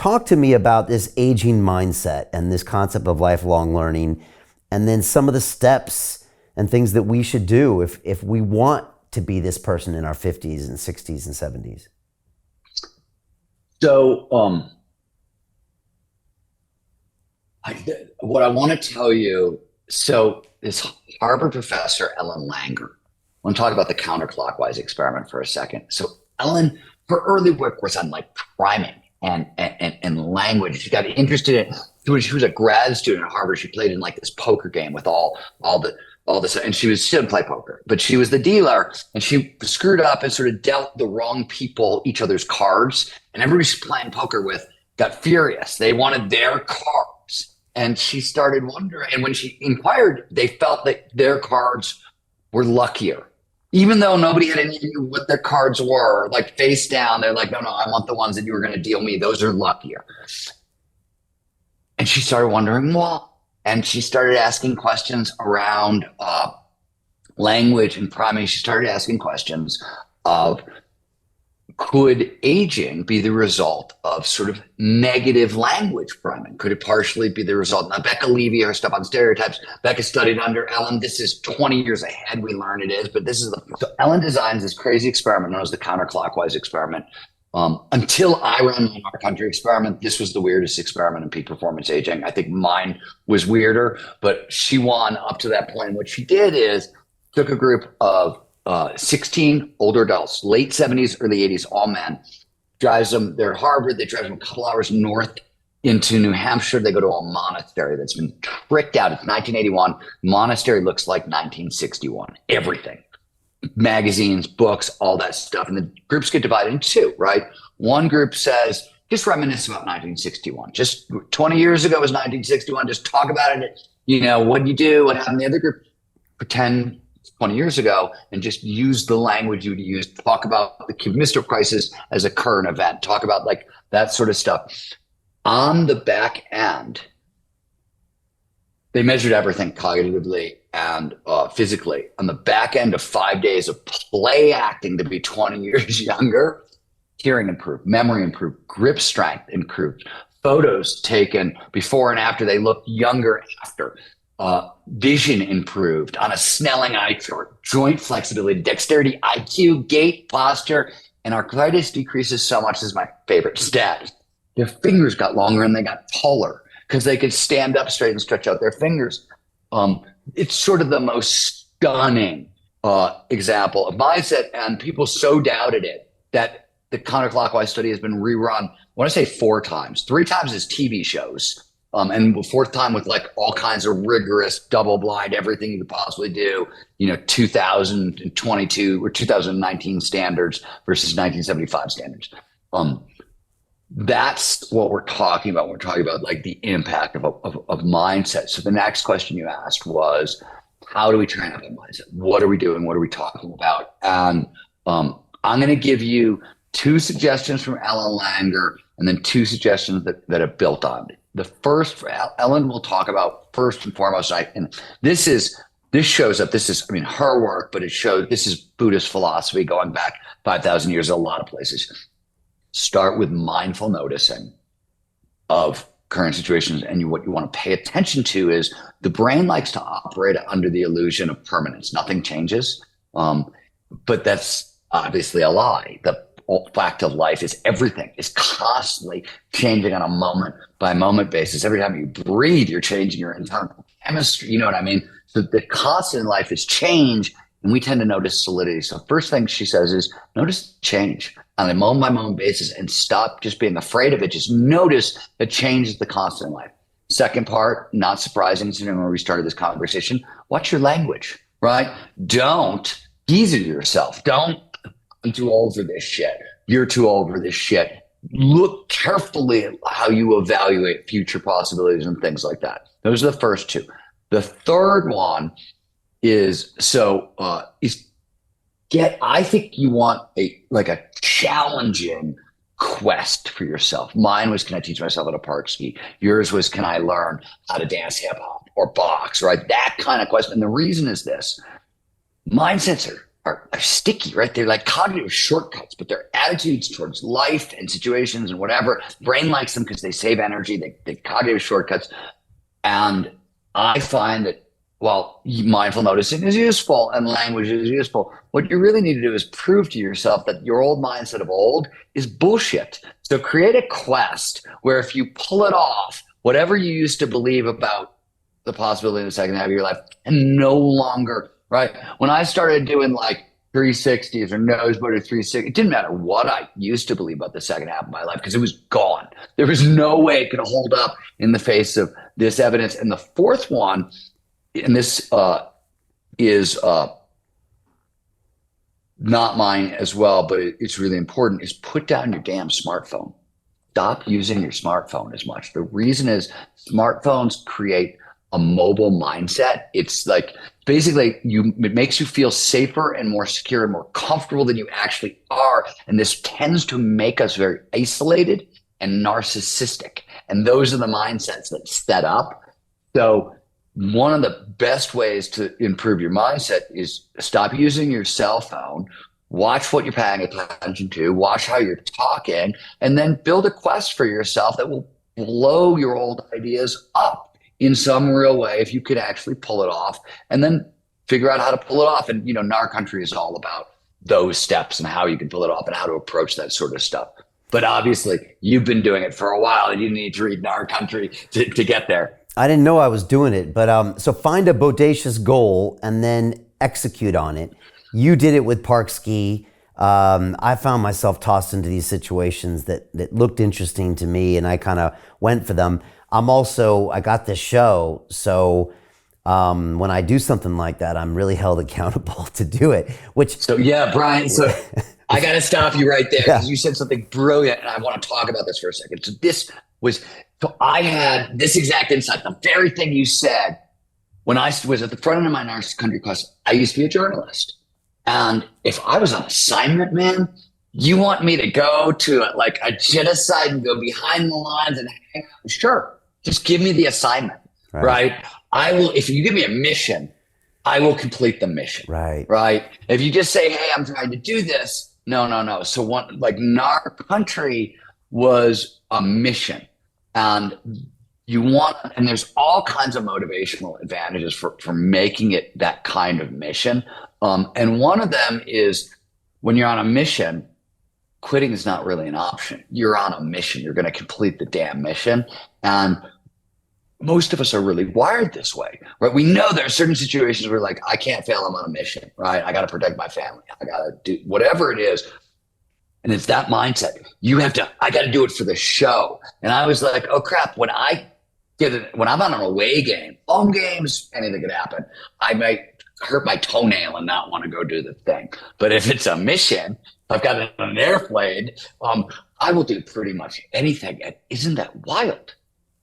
talk to me about this aging mindset and this concept of lifelong learning, and then some of the steps and things that we should do if we want to be this person in our 50s and 60s and 70s. So what I want to tell you, so this Harvard professor, Ellen Langer, I want to talk about the counterclockwise experiment for a second. So Ellen, her early work was on like priming and language. She got interested in, she was a grad student at Harvard. She played in like this poker game with all this, and she didn't play poker, but she was the dealer, and she screwed up and sort of dealt the wrong people each other's cards, and everybody she's playing poker with got furious. They wanted their cards, and she started wondering, and when she inquired, they felt that their cards were luckier. Even though nobody had any idea what their cards were, like face down, they're like, no, I want the ones that you were going to deal me. Those are luckier. And she started wondering, well, and she started asking questions around language and priming. She started asking questions of, could aging be the result of sort of negative language priming? Could it partially be the result? Now, Becca Levy, her stuff on stereotypes, Becca studied under Ellen. This is 20 years ahead, we learn it is, but this is so Ellen designs this crazy experiment known as the counterclockwise experiment. Until I ran the Our Country experiment, this was the weirdest experiment in peak performance aging. I think mine was weirder, but she won up to that point. And what she did is took a group of 16 older adults, late 70s, early 80s, all men, drives them, they're at Harvard, they drive them a couple hours north into New Hampshire. They go to a monastery that's been tricked out. It's 1981. Monastery looks like 1961, everything. Magazines, books, all that stuff. And the groups get divided in two, right? One group says, just reminisce about 1961. Just 20 years ago was 1961. Just talk about it. You know, what did you do? What happened? The other group, pretend 20 years ago and just use the language you would use. Talk about the Cuban Missile Crisis as a current event. Talk about like that sort of stuff. On the back end, they measured everything cognitively and physically. On the back end of 5 days of play acting to be 20 years younger, hearing improved, memory improved, grip strength improved, photos taken before and after, they looked younger after, vision improved on a Snelling eye chart, joint flexibility, dexterity, IQ, gait, posture, and arthritis decreases so much. This is my favorite stat. Their fingers got longer and they got taller because they could stand up straight and stretch out their fingers. It's sort of the most stunning example of mindset, and people so doubted it that the counterclockwise study has been rerun, I want to say 4 times. 3 times as TV shows, and the 4th time with like all kinds of rigorous double blind, everything you could possibly do, 2022 or 2019 standards versus 1975 standards. That's what we're talking about. We're talking about like the impact of mindset. So the next question you asked was, how do we train up a mindset? What are we doing? What are we talking about? And I'm going to give you 2 suggestions from Ellen Langer and then 2 suggestions that are built on it. The first, Ellen will talk about first and foremost, and this shows up, her work, but it shows, this is Buddhist philosophy going back 5,000 years in a lot of places. Start with mindful noticing of current situations. And what you want to pay attention to is the brain likes to operate under the illusion of permanence. Nothing changes. But that's obviously a lie. The fact of life is everything is constantly changing on a moment by moment basis. Every time you breathe, you're changing your internal chemistry. You know what I mean? So the constant in life is change, and we tend to notice solidity. So first thing she says is notice change on a moment by moment basis and stop just being afraid of it. Just notice that change is the constant in life. Second part, not surprising, considering when we started this conversation, watch your language, right? Don't tease yourself. Don't, I'm too old for this shit. You're too old for this shit. Look carefully at how you evaluate future possibilities and things like that. Those are the first 2. The third one is, I think you want a challenging quest for yourself. Mine was, can I teach myself how to park ski? Yours was, can I learn how to dance hip hop or box, right? That kind of question. And the reason is this: mindsets are sticky, right? They're like cognitive shortcuts, but they're attitudes towards life and situations and whatever. Brain likes them because they save energy. They cognitive shortcuts. And I find that while mindful noticing is useful and language is useful, what you really need to do is prove to yourself that your old mindset of old is bullshit. So create a quest where if you pull it off, whatever you used to believe about the possibility in the second half of your life can no longer, right? When I started doing like 360s or nosebleed or 360, it didn't matter what I used to believe about the second half of my life because it was gone. There was no way it could hold up in the face of this evidence. And the fourth one, and this is not mine as well, but it's really important, is put down your damn smartphone. Stop using your smartphone as much. The reason is smartphones create a mobile mindset. It's like basically it makes you feel safer and more secure and more comfortable than you actually are. And this tends to make us very isolated and narcissistic. And those are the mindsets that set up. So one of the best ways to improve your mindset is stop using your cell phone, watch what you're paying attention to, watch how you're talking, and then build a quest for yourself that will blow your old ideas up in some real way if you could actually pull it off, and then figure out how to pull it off. And, Nar Country is all about those steps and how you can pull it off and how to approach that sort of stuff. But obviously, you've been doing it for a while and you need to read Nar Country to get there. I didn't know I was doing it, but so find a bodacious goal and then execute on it. You did it with Park Ski. I found myself tossed into these situations that looked interesting to me, and I kind of went for them. I got this show, so when I do something like that, I'm really held accountable to do it. So yeah, Brian. So I got to stop you right there because you said something brilliant, and I want to talk about this for a second. So I had this exact insight, the very thing you said when I was at the front end of my Nar Country class. I used to be a journalist. And if I was on assignment, man, you want me to go to like a genocide and go behind the lines and hang out? Sure, just give me the assignment, right? I will. If you give me a mission, I will complete the mission, right? If you just say, "Hey, I'm trying to do this," no. So Nar Country was a mission, and and there's all kinds of motivational advantages for making it that kind of mission. And one of them is when you're on a mission, quitting is not really an option. You're on a mission. You're going to complete the damn mission. And most of us are really wired this way, right? We know there are certain situations where like, I can't fail. I'm on a mission, right? I got to protect my family. I got to do whatever it is. And it's that mindset. I got to do it for the show. And I was like, oh crap. When I'm on an away game, home games, anything could happen. I might hurt my toenail and not want to go do the thing. But if it's a mission, I've got it on an airplane, I will do pretty much anything. And isn't that wild,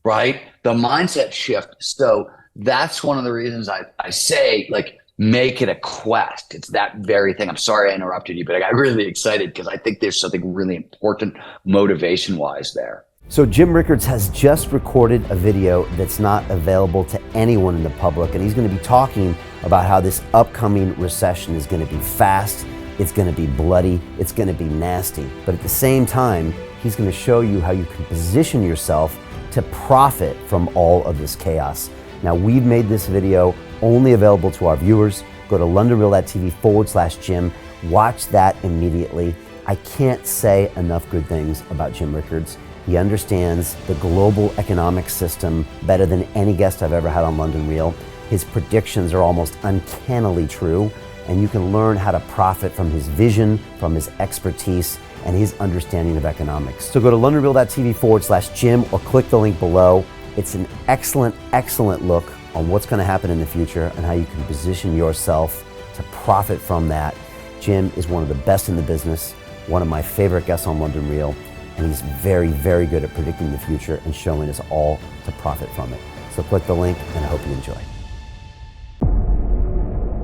right? The mindset shift. So that's one of the reasons I say, like, make it a quest. It's that very thing. I'm sorry I interrupted you, but I got really excited because I think there's something really important motivation-wise there. So Jim Rickards has just recorded a video that's not available to anyone in the public, and he's going to be talking about how this upcoming recession is going to be fast, it's going to be bloody, it's going to be nasty. But at the same time, he's going to show you how you can position yourself to profit from all of this chaos. Now, we've made this video only available to our viewers. Go to londonreal.tv/Jim. Watch that immediately. I can't say enough good things about Jim Rickards. He understands the global economic system better than any guest I've ever had on London Real. His predictions are almost uncannily true, and you can learn how to profit from his vision, from his expertise, and his understanding of economics. So go to londonreal.tv/Jim or click the link below. It's an excellent, excellent look on what's going to happen in the future and how you can position yourself to profit from that. Jim is one of the best in the business, one of my favorite guests on London Real, and he's very, very good at predicting the future and showing us all to profit from it. So click the link, and I hope you enjoy.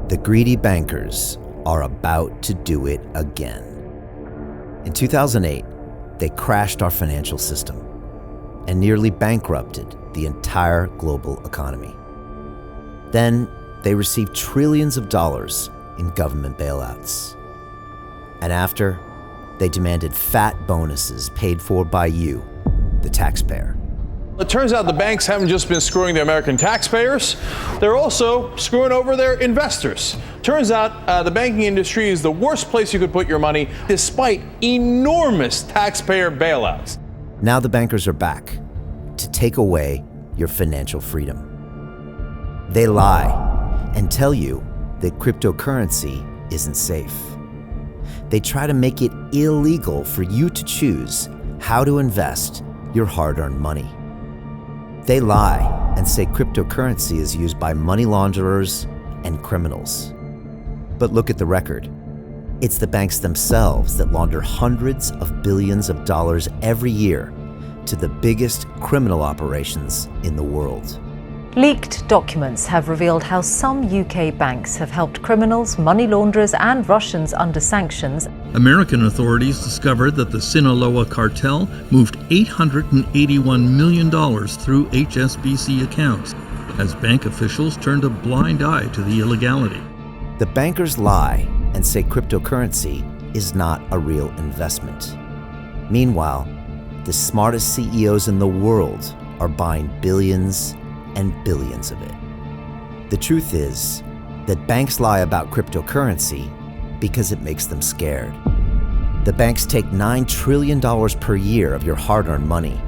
The greedy bankers are about to do it again. In 2008, they crashed our financial system and nearly bankrupted the entire global economy. Then they received trillions of dollars in government bailouts. And after, they demanded fat bonuses paid for by you, the taxpayer. It turns out the banks haven't just been screwing the American taxpayers, they're also screwing over their investors. Turns out the banking industry is the worst place you could put your money, despite enormous taxpayer bailouts. Now the bankers are back to take away your financial freedom. They lie and tell you that cryptocurrency isn't safe. They try to make it illegal for you to choose how to invest your hard-earned money. They lie and say cryptocurrency is used by money launderers and criminals. But look at the record. It's the banks themselves that launder hundreds of billions of dollars every year to the biggest criminal operations in the world. Leaked documents have revealed how some UK banks have helped criminals, money launderers and Russians under sanctions. American authorities discovered that the Sinaloa cartel moved $881 million through HSBC accounts as bank officials turned a blind eye to the illegality. The bankers lie and say cryptocurrency is not a real investment. Meanwhile, the smartest CEOs in the world are buying billions and billions of it. The truth is that banks lie about cryptocurrency because it makes them scared. The banks take $9 trillion per year of your hard-earned money,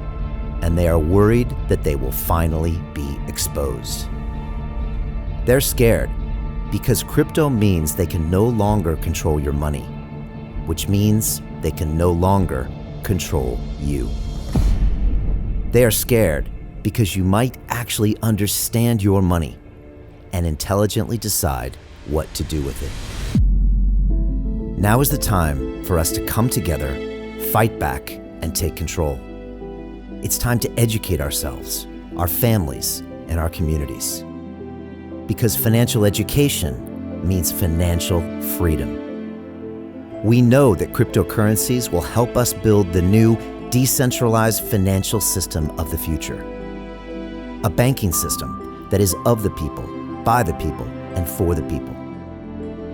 and they are worried that they will finally be exposed. They're scared because crypto means they can no longer control your money, which means they can no longer control you. They are scared because you might actually understand your money and intelligently decide what to do with it. Now is the time for us to come together, fight back, and take control. It's time to educate ourselves, our families, and our communities. Because financial education means financial freedom. We know that cryptocurrencies will help us build the new decentralized financial system of the future. A banking system that is of the people, by the people, and for the people.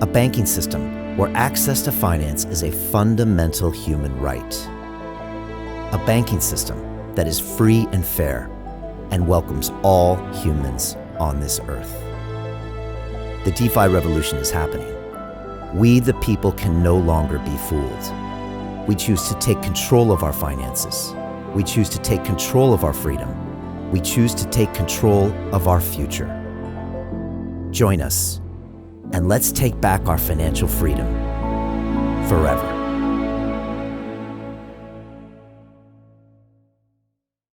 A banking system where access to finance is a fundamental human right. A banking system that is free and fair and welcomes all humans on this earth. The DeFi revolution is happening. We, the people, can no longer be fooled. We choose to take control of our finances. We choose to take control of our freedom. We choose to take control of our future. Join us, and let's take back our financial freedom forever.